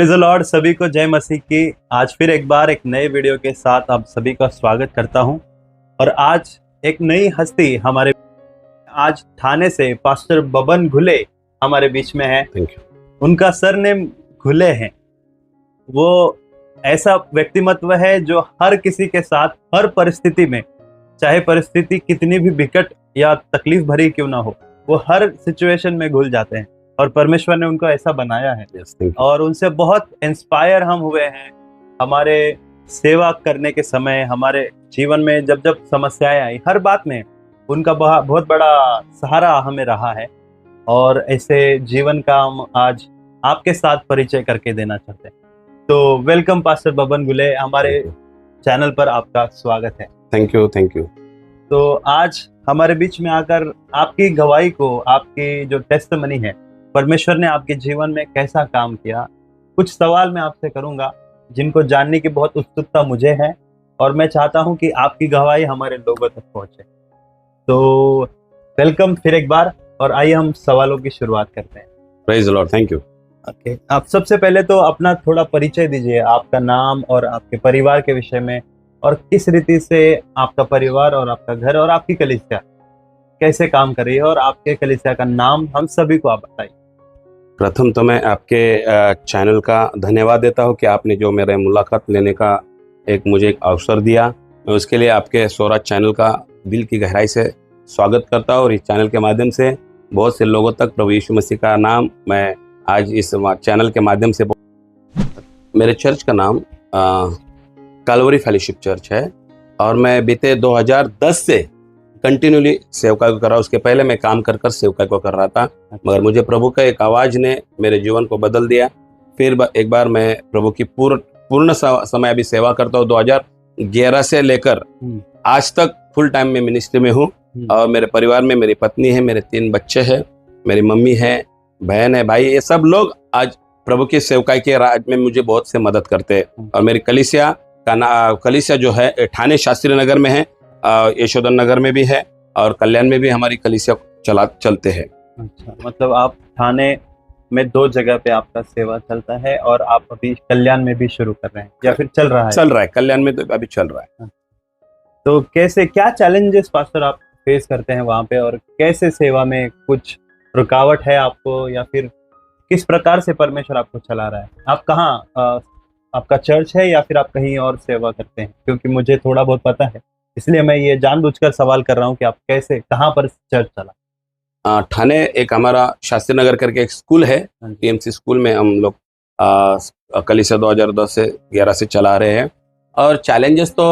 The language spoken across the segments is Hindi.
Praise the Lord. सभी को जय मसीह की। आज फिर एक बार एक नए वीडियो के साथ आप सभी का स्वागत करता हूं। और आज एक नई हस्ती हमारे आज ठाणे से पास्टर बबन घुले हमारे बीच में है। Thank you. उनका सरनेम घुले है। वो ऐसा व्यक्तिमत्व है जो हर किसी के साथ हर परिस्थिति में, चाहे परिस्थिति कितनी भी विकट या तकलीफ भरी क्यों ना हो, वो हर सिचुएशन में घुल जाते हैं और परमेश्वर ने उनको ऐसा बनाया है। और उनसे बहुत इंस्पायर हम हुए हैं। हमारे सेवा करने के समय, हमारे जीवन में जब जब समस्याएं आई, हर बात में उनका बहुत बड़ा सहारा हमें रहा है। और ऐसे जीवन का हम आज आपके साथ परिचय करके देना चाहते हैं। तो वेलकम पास्टर बबन घुले, हमारे चैनल पर आपका स्वागत है। Thank you. Thank you. तो आज हमारे बीच में आकर आपकी गवाही को, आपकी जो टेस्टिमनी है, परमेश्वर ने आपके जीवन में कैसा काम किया, कुछ सवाल मैं आपसे करूंगा जिनको जानने की बहुत उत्सुकता मुझे है और मैं चाहता हूं कि आपकी गवाही हमारे लोगों तक पहुंचे। तो वेलकम फिर एक बार, और आइए हम सवालों की शुरुआत करते हैं। Praise the Lord. Thank you. Okay, आप सबसे पहले तो अपना थोड़ा परिचय दीजिए, आपका नाम और आपके परिवार के विषय में, और किस रीति से आपका परिवार और आपका घर और आपकी कलीसिया कैसे काम कर रही है, और आपके कलीसिया का नाम हम सभी को आप बताइए। प्रथम तो मैं आपके चैनल का धन्यवाद देता हूं कि आपने जो मेरे मुलाकात लेने का मुझे एक अवसर दिया। मैं उसके लिए आपके स्वराज चैनल का दिल की गहराई से स्वागत करता हूं। और इस चैनल के माध्यम से बहुत से लोगों तक प्रभु यीशु मसीह का नाम मैं आज इस चैनल के माध्यम से। मेरे चर्च का नाम कैलवरी फेलोशिप चर्च है और मैं बीते 2010 से कंटिन्यूली सेवकाई को कर रहा हूँ। उसके पहले मैं काम कर सेवकाई को कर रहा था, मगर मुझे प्रभु का एक आवाज़ ने मेरे जीवन को बदल दिया। फिर एक बार मैं प्रभु की पूर्ण समय अभी सेवा करता हूँ। 2011 से लेकर आज तक फुल टाइम में मिनिस्ट्री में हूँ। और मेरे परिवार में मेरी पत्नी है, मेरे 3 बच्चे हैं, मेरी मम्मी है, बहन है, भाई, ये सब लोग आज प्रभु की सेवकाई के राज में मुझे बहुत से मदद करते हैं। और मेरी कलीसिया जो है ठाणे शास्त्री नगर में है, यशोधन नगर में भी है, और कल्याण में भी हमारी कलीसिया चलते हैं। अच्छा, मतलब आप ठाणे में 2 जगह पे आपका सेवा चलता है, और आप अभी कल्याण में भी शुरू कर रहे हैं या फिर चल रहा है? चल रहा है, कल्याण में तो अभी चल रहा है। तो कैसे, क्या चैलेंजेस पास्टर आप फेस करते हैं वहाँ पे, और कैसे सेवा में कुछ रुकावट है आपको, या फिर किस प्रकार से परमेश्वर आपको चला रहा है? आप कहाँ, आपका चर्च है या फिर आप कहीं और सेवा करते हैं? क्योंकि मुझे थोड़ा बहुत पता है, इसलिए मैं ये जानबूझकर सवाल कर रहा हूँ कि आप कैसे, कहाँ पर चर्च चला? ठाणे एक हमारा शास्त्री नगर करके एक स्कूल है, PMC स्कूल में हम लोग कलीसिया 2010 से 11 से चला रहे हैं। और चैलेंजेस तो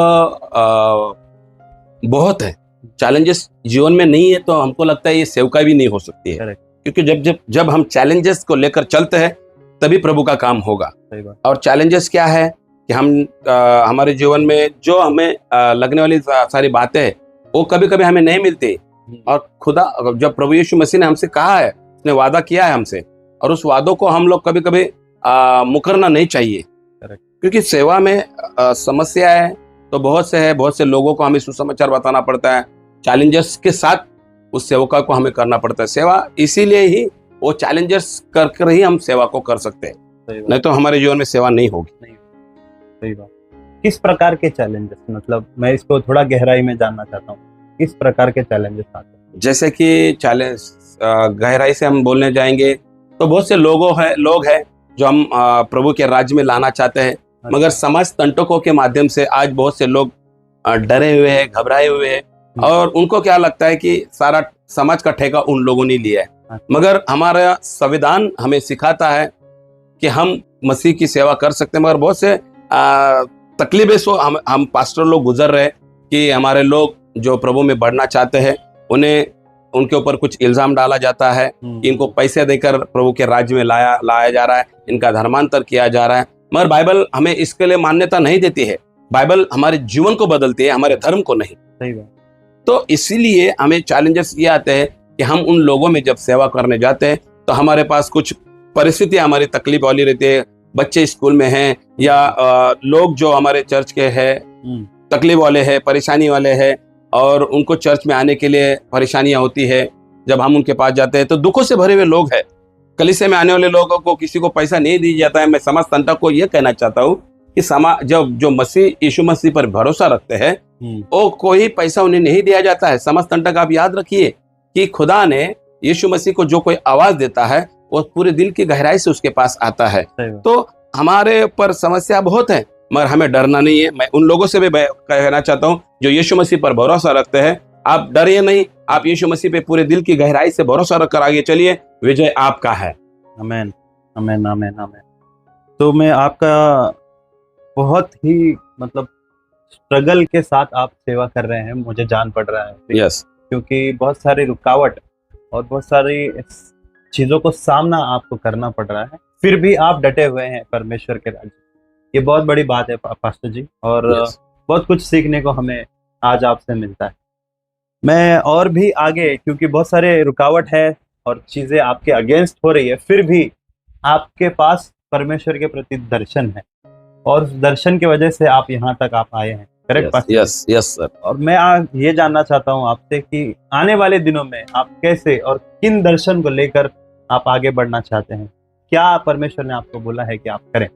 बहुत है। चैलेंजेस जीवन में नहीं है तो हमको लगता है ये सेवकाई भी नहीं हो सकती है। क्योंकि जब हम चैलेंजेस को लेकर चलते हैं तभी प्रभु का काम होगा। और चैलेंजेस क्या है कि हमारे जीवन में जो हमें लगने वाली सारी बातें हैं वो कभी कभी हमें नहीं मिलती। और खुदा, जब प्रभु यीशु मसीह ने हमसे कहा है, उसने वादा किया है हमसे, और उस वादों को हम लोग कभी कभी मुकरना नहीं चाहिए। क्योंकि सेवा में समस्या है तो बहुत से लोगों को हमें सुसमाचार बताना पड़ता है। चैलेंजर्स के साथ उस सेवका को हमें करना पड़ता है सेवा। इसीलिए ही वो चैलेंजर्स कर ही हम सेवा को कर सकते हैं, नहीं तो हमारे जीवन में सेवा नहीं होगी। सही बात। किस प्रकार के चैलेंजेस, मतलब मैं इसको थोड़ा गहराई में जानना चाहता हूँ, किस प्रकार के चैलेंजेस आते हैं? जैसे कि चैलेंज गहराई से हम बोलने जाएंगे तो बहुत से लोग हैं जो हम प्रभु के राज्य में लाना चाहते हैं। मगर समाज तंटकों के माध्यम से आज बहुत से लोग डरे हुए हैं, घबराए हुए हैं, और उनको क्या लगता है कि सारा समाज का ठेका उन लोगों ने लिया है। मगर हमारा संविधान हमें सिखाता है कि हम मसीह की सेवा कर सकते हैं। मगर बहुत से तकलीफें सो हम पास्टर लोग गुजर रहे हैं कि हमारे लोग जो प्रभु में बढ़ना चाहते हैं उनके ऊपर कुछ इल्जाम डाला जाता है कि इनको पैसे देकर प्रभु के राज्य में लाया जा रहा है, इनका धर्मांतर किया जा रहा है। मगर बाइबल हमें इसके लिए मान्यता नहीं देती है। बाइबल हमारे जीवन को बदलती है, हमारे धर्म को नहीं। सही बात। तो इसीलिए हमें चैलेंजेस ये आते हैं कि हम उन लोगों में जब सेवा करने जाते हैं तो हमारे पास कुछ परिस्थितियां हमारी तकलीफ वाली रहती है। बच्चे स्कूल में हैं या लोग जो हमारे चर्च के हैं तकलीफ वाले हैं, परेशानी वाले हैं, और उनको चर्च में आने के लिए परेशानियां होती है। जब हम उनके पास जाते हैं तो दुखों से भरे हुए लोग हैं। कलीसिया में आने वाले लोगों को किसी को पैसा नहीं दिया जाता है। मैं समाज तंत्र को यह कहना चाहता हूँ कि समाज जो मसीह यीशु मसीह पर भरोसा रखते हैं वो कोई पैसा उन्हें नहीं दिया जाता है। समाज तंत्र का आप याद रखिए कि खुदा ने यीशु मसीह को जो कोई आवाज देता है वो पूरे दिल की गहराई से उसके पास आता है। तो हमारे ऊपर समस्या बहुत है मगर हमें डरना नहीं है। मैं उन लोगों से भी कहना चाहता हूँ जो यीशु मसीह पर भरोसा रखते हैं, आप डरिए नहीं, आप यीशु मसीह पे पूरे दिल की गहराई से भरोसा रखकर आगे चलिए, विजय आपका है। आमीन आमीन आमीन आमीन। तो मैं आपका बहुत ही मतलब स्ट्रगल के साथ आप सेवा कर रहे हैं, मुझे जान पड़ रहा है। यस, क्योंकि बहुत सारी रुकावट और बहुत सारी चीज़ों को सामना आपको करना पड़ रहा है, फिर भी आप डटे हुए हैं परमेश्वर के राज्य। ये बहुत बड़ी बात है पास्टर जी, और बहुत कुछ सीखने को हमें आज आपसे मिलता है। मैं और भी आगे, क्योंकि बहुत सारे रुकावट है और चीज़ें आपके अगेंस्ट हो रही है, फिर भी आपके पास परमेश्वर के प्रति दर्शन है और उस दर्शन की वजह से आप यहाँ तक आप आए हैं। Correct pastor? Yes yes sir. और मैं ये जानना चाहता हूँ आपसे कि आने वाले दिनों में आप कैसे और किन दर्शन को लेकर आप आगे बढ़ना चाहते हैं? क्या परमेश्वर ने आपको बोला है कि आप करें?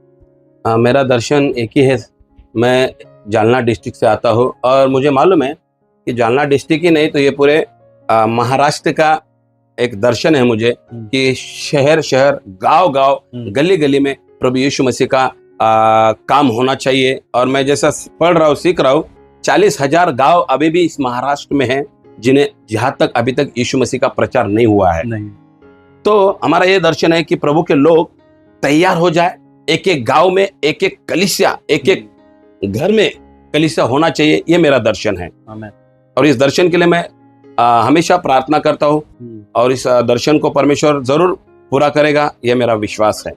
मेरा दर्शन एक ही है। मैं जालना डिस्ट्रिक्ट से आता हूँ और मुझे मालूम है कि जालना डिस्ट्रिक्ट ही नहीं तो ये पूरे महाराष्ट्र का एक दर्शन है मुझे कि शहर शहर, गांव गांव, गली गली में प्रभु यीशु मसीह का काम होना चाहिए। और मैं जैसा पढ़ रहा हूँ, सीख रहा हूँ, 40,000 गांव अभी भी इस महाराष्ट्र में हैं जिन्हें जहाँ तक अभी तक यीशु मसीह का प्रचार नहीं हुआ है। नहीं। तो हमारा ये दर्शन है कि प्रभु के लोग तैयार हो जाए, एक एक गांव में एक एक कलीसिया, एक एक घर में कलीसिया होना चाहिए, ये मेरा दर्शन है। आमीन। और इस दर्शन के लिए मैं हमेशा प्रार्थना करता हूँ और इस दर्शन को परमेश्वर जरूर पूरा करेगा, यह मेरा विश्वास है।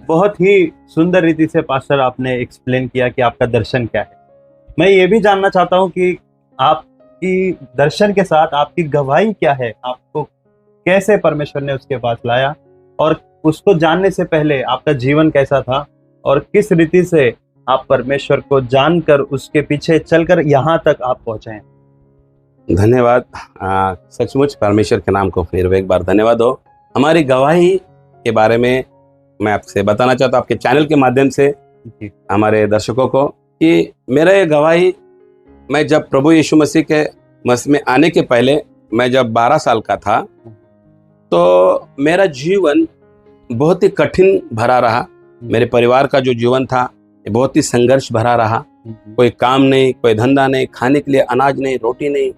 बहुत ही सुंदर रीति से पास्टर आपने एक्सप्लेन किया कि आपका दर्शन क्या है। मैं ये भी जानना चाहता हूँ कि आपकी दर्शन के साथ आपकी गवाही क्या है, आपको कैसे परमेश्वर ने उसके पास लाया और उसको जानने से पहले आपका जीवन कैसा था और किस रीति से आप परमेश्वर को जानकर उसके पीछे चलकर यहाँ तक आप पहुँचे हैं। धन्यवाद। सचमुच परमेश्वर के नाम को फिर एक बार धन्यवाद हो। हमारी गवाही के बारे में मैं आपसे बताना चाहता हूँ आपके चैनल के माध्यम से हमारे दर्शकों को कि मेरे गवाही, मैं जब प्रभु यीशु मसीह के मसीह में आने के पहले, मैं जब 12 साल का था तो मेरा जीवन बहुत ही कठिन भरा रहा। मेरे परिवार का जो जीवन था बहुत ही संघर्ष भरा रहा। कोई काम नहीं, कोई धंधा नहीं, खाने के लिए अनाज नहीं, रोटी नहीं।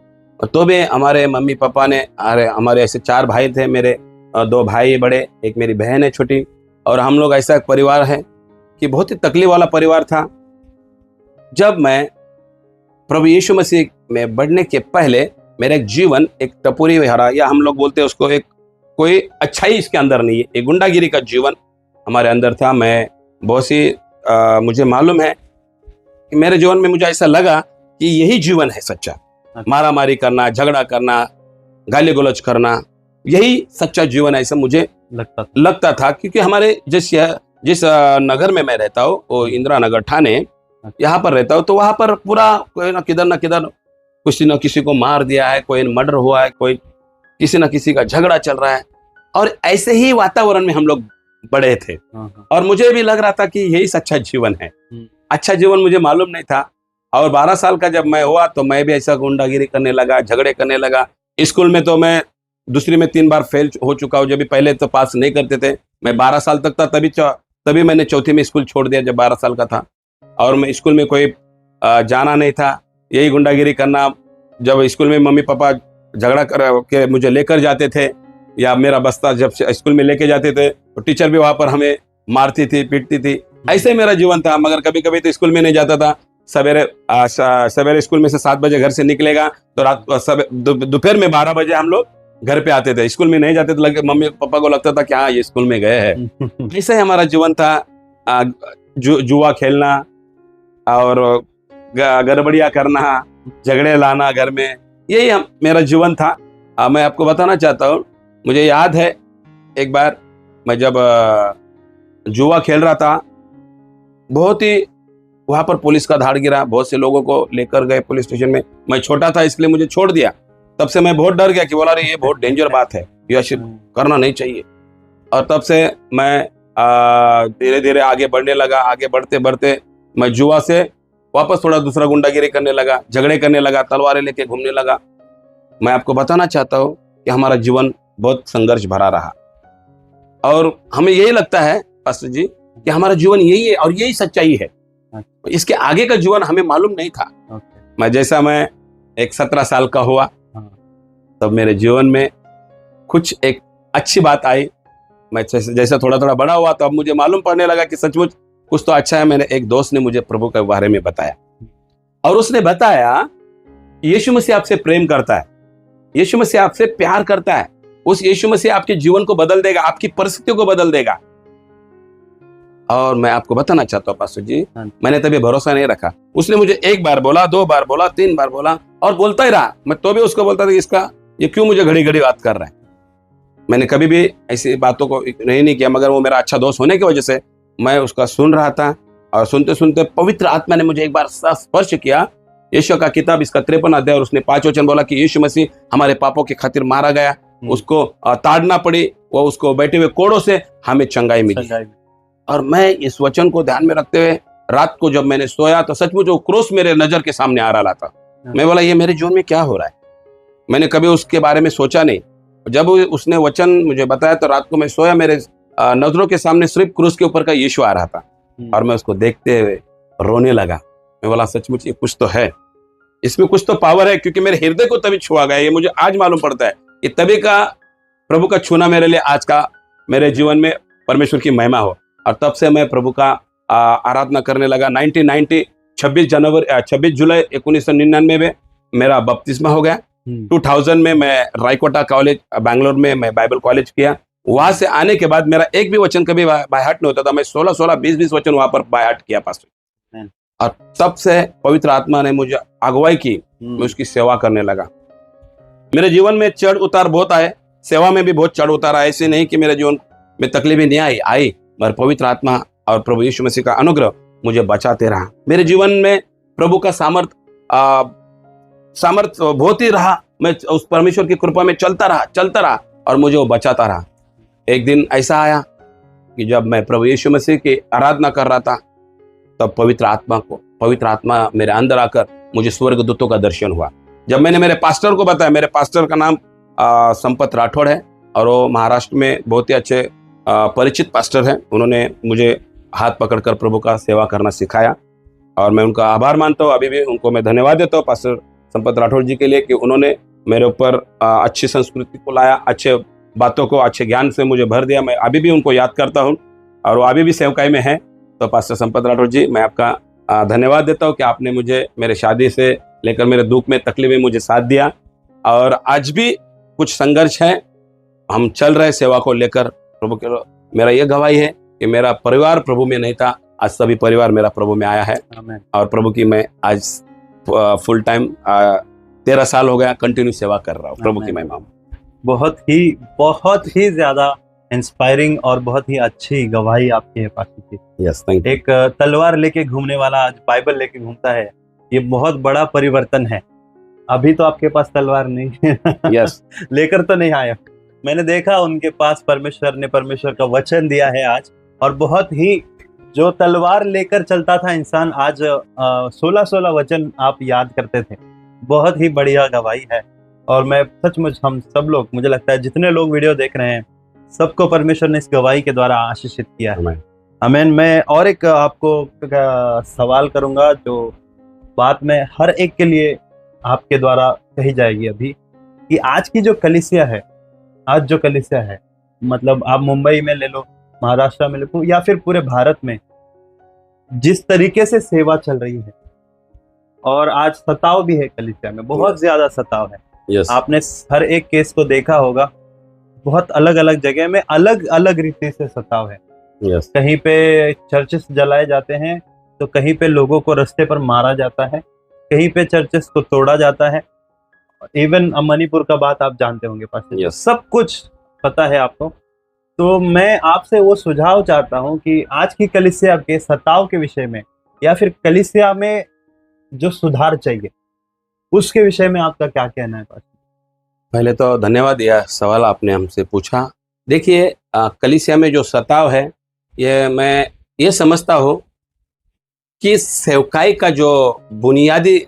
तो भी हमारे मम्मी पापा ने, हमारे ऐसे 4 भाई थे मेरे, 2 भाई बड़े, एक मेरी बहन है छोटी, और हम लोग ऐसा एक परिवार है कि बहुत ही तकलीफ वाला परिवार था। जब मैं प्रभु यीशु मसीह में बढ़ने के पहले मेरा एक जीवन एक टपोरी भरा, या हम लोग बोलते हैं उसको, एक कोई अच्छाई इसके अंदर नहीं है, एक गुंडागिरी का जीवन हमारे अंदर था। मैं बहुत सी मुझे मालूम है कि मेरे जीवन में मुझे ऐसा लगा कि यही जीवन है सच्चा। मारामारी करना, झगड़ा करना, गाली गलौज करना, यही सच्चा जीवन है, ऐसा मुझे लगता था। क्योंकि हमारे जिस नगर में मैं रहता हूँ वो इंदिरा नगर ठाणे, यहाँ पर रहता हूँ, तो वहाँ पर पूरा कोई ना किधर किसी न किसी को मार दिया है, कोई मर्डर हुआ है, कोई किसी न किसी का झगड़ा चल रहा है। और ऐसे ही वातावरण में हम लोग बड़े थे और मुझे भी लग रहा था कि यही सच्चा जीवन है। अच्छा जीवन मुझे मालूम नहीं था। और 12 साल का जब मैं हुआ तो मैं भी ऐसा गुंडागिरी करने लगा, झगड़े करने लगा। स्कूल में तो मैं दूसरी में 3 बार फेल हो चुका हूँ, जब भी पहले तो पास नहीं करते थे। मैं 12 साल तक था, तभी मैंने चौथी में स्कूल छोड़ दिया जब 12 साल का था। और मैं स्कूल में कोई जाना नहीं था, यही गुंडागिरी करना। जब स्कूल में मम्मी पापा झगड़ा कर के मुझे लेकर जाते थे, या मेरा बस्ता जब स्कूल में लेके जाते थे तो टीचर भी वहाँ पर हमें मारती थी, पीटती थी। ऐसे मेरा जीवन था। मगर कभी कभी तो स्कूल में नहीं जाता था। सवेरे स्कूल में से 7 बजे घर से निकलेगा तो रात दोपहर में 12 बजे हम लोग घर पे आते थे। स्कूल में नहीं जाते तो मम्मी पापा को लगता था कि हाँ ये स्कूल में गए हैं। ऐसा ही हमारा जीवन था। जुआ खेलना और गड़बड़ियाँ करना, झगड़े लाना घर में, यही मेरा जीवन था। मैं आपको बताना चाहता हूँ, मुझे याद है एक बार मैं जब जुआ खेल रहा था, बहुत ही वहां पर पुलिस का धाड़ गिरा, बहुत से लोगों को लेकर गए पुलिस स्टेशन में। मैं छोटा था इसलिए मुझे छोड़ दिया। तब से मैं बहुत डर गया कि बोला अरे ये बहुत डेंजर बात है, ये करना नहीं चाहिए। और तब से मैं धीरे धीरे आगे बढ़ने लगा। आगे बढ़ते बढ़ते मैं जुआ से वापस थोड़ा दूसरा गुंडागिरी करने लगा, झगड़े करने लगा, तलवारें लेके घूमने लगा। मैं आपको बताना चाहता हूँ कि हमारा जीवन बहुत संघर्ष भरा रहा, और हमें यही लगता है पास्टर जी कि हमारा जीवन यही है और यही सच्चाई है। इसके आगे का जीवन हमें मालूम नहीं था। मैं एक 17 साल का हुआ, तब मेरे जीवन में कुछ एक अच्छी बात आई। मैं जैसे थोड़ा थोड़ा बड़ा हुआ तो अब मुझे मालूम पड़ने लगा कि सचमुच कुछ तो अच्छा है। मैंने एक दोस्त ने मुझे प्रभु के बारे में बताया, और उसने बताया यीशु मसीह आपसे प्रेम करता है, यीशु मसीह आपसे प्यार करता है, उस यीशु मसीह आपके जीवन को बदल देगा, आपकी परिस्थितियों को बदल देगा। और मैं आपको बताना चाहता हूँ पास्टर जी, मैंने तभी भरोसा नहीं रखा। उसने मुझे 1 बार बोला, 2 बार बोला, 3 बार बोला, और बोलता ही रहा। मैं तो भी उसको बोलता था इसका ये क्यों मुझे घड़ी घड़ी बात कर रहा है। मैंने कभी भी ऐसी बातों को नहीं किया, मगर वो मेरा अच्छा दोस्त होने की वजह से मैं उसका सुन रहा था। और सुनते सुनते पवित्र आत्मा ने मुझे एक बार स्पर्श किया। यीशु का किताब इसका 53 अध्याय और उसने 5 वचन बोला कि यीशु मसीह हमारे पापों की खातिर मारा गया, उसको ताड़ना पड़ी, वो उसको बैठे हुए कोड़ों से हमें चंगाई मिली। और मैं इस वचन को ध्यान में रखते हुए रात को जब मैंने सोया तो सचमुच वो क्रूस मेरे नजर के सामने आ रहा था। मैं बोला ये मेरे जीवन में क्या हो रहा है। मैंने कभी उसके बारे में सोचा नहीं। जब उसने वचन मुझे बताया तो रात को मैं सोया, मेरे नजरों के सामने सिर्फ क्रूस के ऊपर का यीशु आ रहा था, और मैं उसको देखते हुए रोने लगा। मैं बोला सचमुच ये कुछ तो है, इसमें कुछ तो पावर है, क्योंकि मेरे हृदय को तभी छुआ गया। ये मुझे आज मालूम पड़ता है कि तभी का प्रभु का छूना मेरे लिए आज का मेरे जीवन में परमेश्वर की महिमा हो। और तब से मैं प्रभु का आराधना करने लगा। 1990 26 जुलाई 1999 में मेरा बपतिस्मा हो गया। 2000 में मैं रायकोटा कॉलेज बैंगलोर में मैं बाइबल कॉलेज किया। वहां से आने के बाद मेरा एक भी वचन कभी बाय हार्ट नहीं होता था। मैं 16 20 वचन वहां पर बाय हार्ट किया पास्टर। और तब से पवित्र आत्मा ने मुझे अगुवाई की, मैं उसकी सेवा करने लगा। मेरे जीवन में चढ़ उतार बहुत आए, सेवा में भी बहुत चढ़ उतार आए। ऐसे नहीं कि मेरे जीवन में तकलीफें नहीं आई, मगर पवित्र आत्मा और प्रभु यीशु मसीह का अनुग्रह मुझे बचाते रहा। मेरे जीवन में प्रभु का सामर्थ बहुत ही रहा। मैं उस परमेश्वर की कृपा में चलता रहा और मुझे वो बचाता रहा। एक दिन ऐसा आया कि जब मैं प्रभु यीशु मसीह की आराधना कर रहा था, तब पवित्र आत्मा मेरे अंदर आकर मुझे स्वर्गदूतों का दर्शन हुआ। जब मैंने मेरे पास्टर को बताया, मेरे पास्टर का नाम संपत राठौड़ है, और वो महाराष्ट्र में बहुत ही अच्छे परिचित पास्टर हैं। उन्होंने मुझे हाथ पकड़कर प्रभु का सेवा करना सिखाया, और मैं उनका आभार मानता हूँ। अभी भी उनको मैं धन्यवाद देता हूँ पास्टर संपत राठौड़ जी के लिए, कि उन्होंने मेरे ऊपर अच्छी संस्कृति को लाया, अच्छे बातों को अच्छे ज्ञान से मुझे भर दिया। मैं अभी भी उनको याद करता हूँ, और वो अभी भी सेवकाई में है। तो पास्टर संपत राठौड़ जी, मैं आपका धन्यवाद देता हूँ कि आपने मुझे मेरे शादी से लेकर मेरे दुख में तकलीफ में मुझे साथ दिया। और आज भी कुछ संघर्ष है, हम चल रहे सेवा को लेकर प्रभु के। मेरा यह गवाही है कि मेरा परिवार प्रभु में नहीं था, आज सभी परिवार मेरा प्रभु में आया है। और प्रभु की मैं आज फुल टाइम 13 साल हो गया कंटिन्यू सेवा कर रहा हूँ प्रभु की महिमा में। बहुत ही ज्यादा इंस्पायरिंग और बहुत ही अच्छी गवाही आपकी है pastor ji. Yes, thank you. एक तलवार लेके घूमने वाला आज बाइबल लेके घूमता है, ये बहुत बड़ा परिवर्तन है। अभी तो आपके पास तलवार नहीं है। यस। लेकर तो नहीं आया। मैंने देखा उनके पास परमेश्वर ने परमेश्वर का वचन दिया है आज, और बहुत ही जो तलवार लेकर चलता था इंसान, आज 16 वचन आप याद करते थे। बहुत ही बढ़िया गवाही है। और मैं सचमुच हम सब लोग, मुझे लगता है जितने लोग वीडियो देख रहे हैं, सबको परमेश्वर ने इस गवाही के द्वारा आशीषित किया है। आमीन। मैं और एक आपको सवाल करूंगा, जो बात में हर एक के लिए आपके द्वारा कही जाएगी अभी, कि आज की जो कलीसिया है, मतलब आप मुंबई में ले लो, महाराष्ट्र में ले लो, या फिर पूरे भारत में जिस तरीके से सेवा चल रही है, और आज सताव भी है कलीसिया में, बहुत ज्यादा सताव है। yes. आपने हर एक केस को देखा होगा, बहुत अलग अलग जगह में अलग अलग रीति से सताव है। yes. कहीं पे चर्चेस जलाए जाते हैं, तो कहीं पे लोगों को रास्ते पर मारा जाता है, कहीं पे चर्चेस को तोड़ा जाता है। इवन मणिपुर का बात आप जानते होंगे पास्टर। yes. सब कुछ पता है आपको। तो मैं आपसे वो सुझाव चाहता हूँ कि आज की कलीसिया के सताव के विषय में, या फिर कलीसिया में जो सुधार चाहिए, उसके विषय में आपका क्या कहना है पास्टर? पहले तो धन्यवाद, यह सवाल आपने हमसे पूछा। देखिए कलीसिया में जो सताव है, मैं ये समझता हूँ कि सेवकाई का जो बुनियादी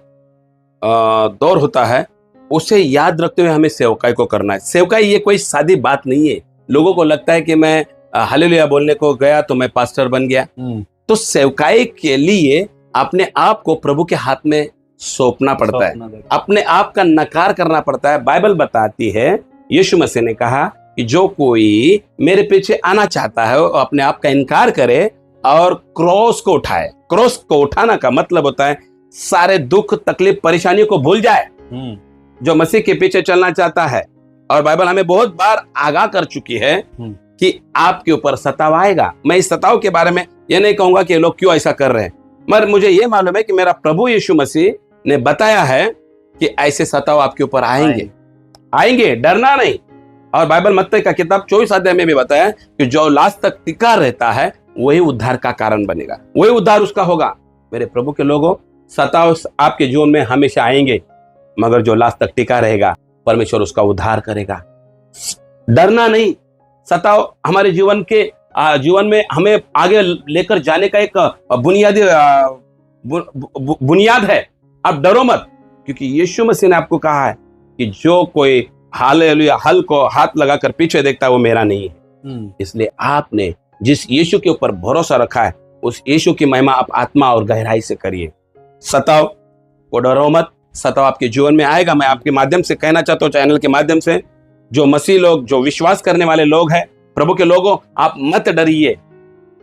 दौर होता है, उसे याद रखते हुए हमें सेवकाई को करना है। सेवकाई ये कोई सादी बात नहीं है। लोगों को लगता है कि मैं हालेलुया बोलने को गया तो मैं पास्टर बन गया। तो सेवकाई के लिए अपने आप को प्रभु के हाथ में सौंपना पड़ता है, अपने आप का नकार करना पड़ता है। बाइबल बताती है, यीशु मसीह ने कहा कि जो कोई मेरे पीछे आना चाहता है वो अपने आप का इनकार करे और क्रॉस को उठाए। क्रॉस को उठाना का मतलब होता है सारे दुख तकलीफ परेशानियों को भूल जाए। जो मसीह के पीछे चलना चाहता है, और बाइबल हमें बहुत बार आगाह कर चुकी है कि आपके ऊपर सताव आएगा। मैं इस सताव के बारे में ये नहीं कहूंगा कि लोग क्यों ऐसा कर रहे हैं, मगर मुझे ये मालूम है कि मेरा प्रभु यीशु मसीह ने बताया है कि ऐसे सताव आपके ऊपर आएंगे, डरना नहीं। और बाइबल मत्ती का किताब 24 अध्याय में भी बताया कि जो लास्ट तक टिका रहता है वही उद्धार का कारण बनेगा, वही उद्धार उसका होगा। मेरे प्रभु के लोगों, सताव आपके जीवन में हमेशा आएंगे, मगर जो लास्ट तक टिका रहेगा परमेश्वर उसका उद्धार करेगा। डरना नहीं। सताव हमारे जीवन में हमें आगे लेकर जाने का एक बुनियादी बुनियाद है। आप डरो मत, क्योंकि यीशु मसीह ने आपको कहा है कि जो कोई हालेलुया हल को हाथ लगाकर पीछे देखता है वो मेरा नहीं है। इसलिए आपने जिस यीशु के ऊपर भरोसा रखा है उस यीशु की महिमा आप आत्मा और गहराई से करिए। सताव को डरो मत, सताव आपके जीवन में आएगा। मैं आपके माध्यम से कहना चाहता हूँ, चैनल के माध्यम से, जो मसीह लोग, जो विश्वास करने वाले लोग हैं, प्रभु के लोगों, आप मत डरिए।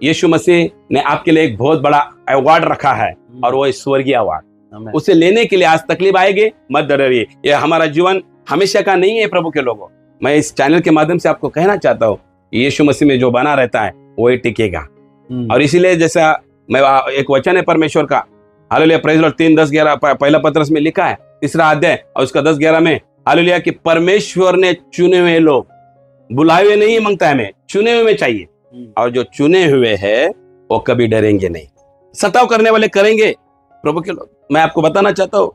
यीशु मसीह ने आपके लिए एक बहुत बड़ा अवार्ड रखा है और वो स्वर्गीय अवार्ड। उसे लेने के लिए आज तकलीफ आएगी, मत डरिए। ये हमारा जीवन हमेशा का नहीं है प्रभु के लोगों। मैं इस चैनल के माध्यम से आपको कहना चाहता हूँ, यीशु मसीह में जो बना रहता है वही टिकेगा। और इसीलिए जैसा मैं एक वचन है परमेश्वर का, हालेलुया, प्रेज़ लॉर्ड, 3:10-11 पहला पत्रस में लिखा है, 3रा अध्याय और उसका 10-11 में, हालेलुया, कि परमेश्वर ने चुने हुए लोग, बुलाए हुए नहीं मांगता है, हमें चुने हुए में चाहिए। और जो चुने हुए हैं वो कभी डरेंगे नहीं। सताव करने वाले करेंगे प्रभु के लोग। मैं आपको बताना चाहता हूं,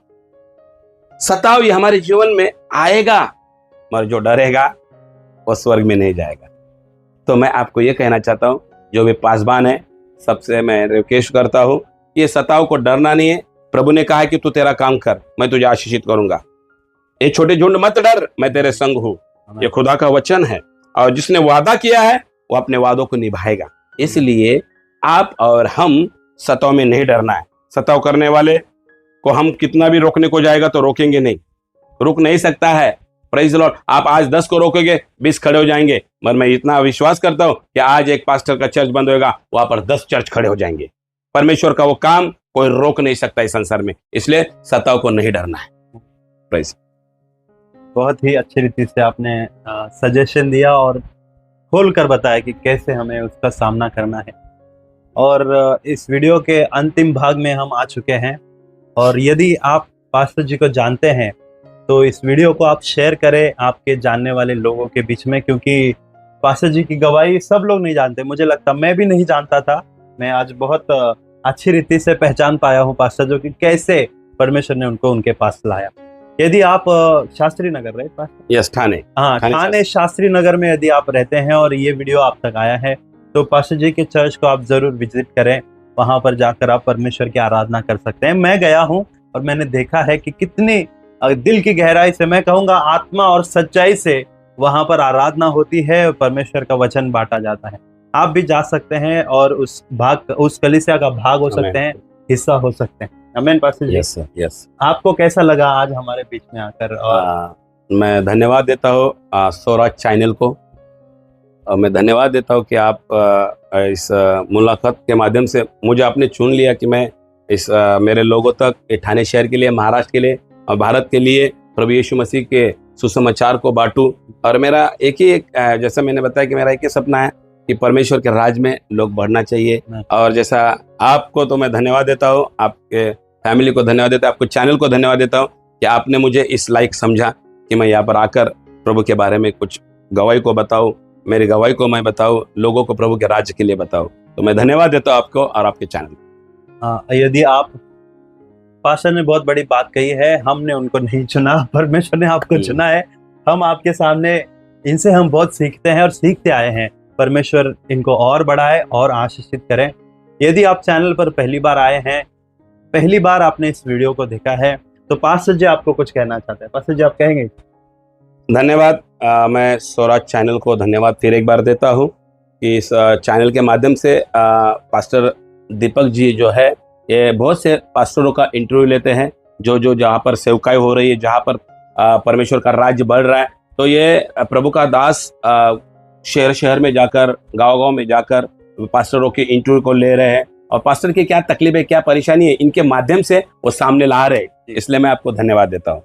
सताव ये हमारे जीवन में आएगा, मगर जो डरेगा वो स्वर्ग में नहीं जाएगा। तो मैं आपको ये कहना चाहता हूं, जो भी पासबान है, सबसे मैं रिक्वेस्ट करता हूं, ये सताव को डरना नहीं है। प्रभु ने कहा है कि तू तेरा काम कर, मैं तुझे आशीषित करूंगा। ये छोटे झुंड मत डर, मैं तेरे संग हूं। ये खुदा का वचन है, और जिसने वादा किया है वो अपने वादों को निभाएगा। इसलिए आप और हम सताव में नहीं डरना है। सताव करने वाले को हम कितना भी रोकने को जाएगा तो रोकेंगे नहीं, रुक नहीं सकता है। Praise the Lord. आप आज 10 को रोकोगे 20 खड़े हो जाएंगे, मगर मैं इतना विश्वास करता हूं कि आज एक पास्टर का चर्च बंद होगा, वहां पर 10 चर्च खड़े हो जाएंगे। परमेश्वर का वो काम कोई रोक नहीं सकता इस संसार में, इसलिए सताव को नहीं डरना है। प्रेज़। बहुत ही अच्छी रीति से आपने सजेशन दिया और खोल कर बताया कि कैसे हमें उसका सामना करना है। और इस वीडियो के अंतिम भाग में हम आ चुके हैं, और यदि आप पास्टर जी को जानते हैं तो इस वीडियो को आप शेयर करें आपके जानने वाले लोगों के बीच में, क्योंकि पास्टर जी की गवाही सब लोग नहीं जानते। मुझे लगता, मैं भी नहीं जानता था। मैं आज बहुत अच्छी रीति से पहचान पाया हूँ पास्टर जी की, कैसे परमेश्वर ने उनको उनके पास लाया। यदि आप शास्त्री नगर रहे पास्टर? यस, ठाणे। हाँ, ठाणे शास्त्री नगर में यदि आप रहते हैं और ये वीडियो आप तक आया है तो पास्टर जी के चर्च को आप जरूर विजिट करें। वहां पर जाकर आप परमेश्वर की आराधना कर सकते हैं। मैं गया हूं और मैंने देखा है कि कितनी दिल की गहराई से, मैं कहूँगा आत्मा और सच्चाई से वहां पर आराधना होती है, परमेश्वर का वचन बांटा जाता है। आप भी जा सकते हैं और उस कलीसिया का भाग हो सकते हैं, हिस्सा हो सकते हैं। आमीन पास्टर जी। Yes sir, yes. आपको कैसा लगा आज हमारे बीच में आकर? और मैं धन्यवाद देता हूँ स्वराज चैनल को, और मैं धन्यवाद देता हूँ कि आप इस मुलाकात के माध्यम से मुझे आपने चुन लिया कि मैं इस मेरे लोगों तक, ठाणे शहर के लिए, महाराष्ट्र के लिए और भारत के लिए प्रभु यीशु मसीह के सुसमाचार को बांटूं। और मेरा जैसा मैंने बताया कि मेरा एक ही सपना है कि परमेश्वर के राज में लोग बढ़ना चाहिए। और जैसा आपको तो मैं धन्यवाद देता हूँ, आपके फैमिली को धन्यवाद देता हूँ, आपको चैनल को धन्यवाद देता हूँ कि आपने मुझे इस लायक समझा कि मैं यहाँ पर आकर प्रभु के बारे में कुछ गवाही को बताऊँ, मेरी गवाही को मैं बताऊँ, लोगों को प्रभु के राज्य के लिए बताऊँ। तो मैं धन्यवाद देता हूँ आपको और आपके चैनल। हाँ, यदि आप, पास्टर ने बहुत बड़ी बात कही है, हमने उनको नहीं चुना, परमेश्वर ने आपको चुना है। हम आपके सामने इनसे हम बहुत सीखते हैं और सीखते आए हैं। परमेश्वर इनको और बढ़ाए और आशीषित करें। यदि आप चैनल पर पहली बार आए हैं, पहली बार आपने इस वीडियो को देखा है, तो पास्टर जी आपको कुछ कहना चाहते हैं। पास्टर जी आप कहेंगे? धन्यवाद। मैं स्वराज चैनल को धन्यवाद फिर एक बार देता हूँ कि इस चैनल के माध्यम से पास्टर दीपक जी जो है ये बहुत से पास्टरों का इंटरव्यू लेते हैं, जो जहाँ पर सेवकाई हो रही है, जहाँ पर परमेश्वर का राज्य बढ़ रहा है, तो ये प्रभु का दास शहर शहर में जाकर, गांव-गांव में जाकर पास्टरों के इंटरव्यू को ले रहे हैं और पास्टर की क्या तकलीफ है, क्या परेशानी है, इनके माध्यम से वो सामने ला रहे हैं। इसलिए मैं आपको धन्यवाद देता हूँ।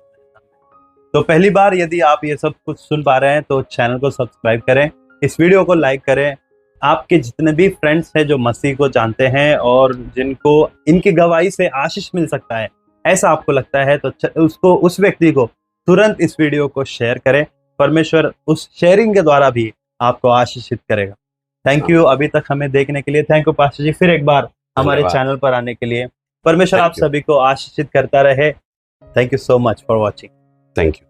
तो पहली बार यदि आप ये सब कुछ सुन पा रहे हैं तो चैनल को सब्सक्राइब करें, इस वीडियो को लाइक करें। आपके जितने भी फ्रेंड्स हैं जो मसीह को जानते हैं और जिनको इनकी गवाही से आशीष मिल सकता है, ऐसा आपको लगता है, तो उस व्यक्ति को तुरंत इस वीडियो को शेयर करें। परमेश्वर उस शेयरिंग के द्वारा भी आपको आशीषित करेगा। थैंक यू अभी तक हमें देखने के लिए। थैंक यू पास्टर जी फिर एक बार हमारे चैनल पर आने के लिए। परमेश्वर आप सभी को आशीषित करता रहे। Thank you so much for watching. Thank you.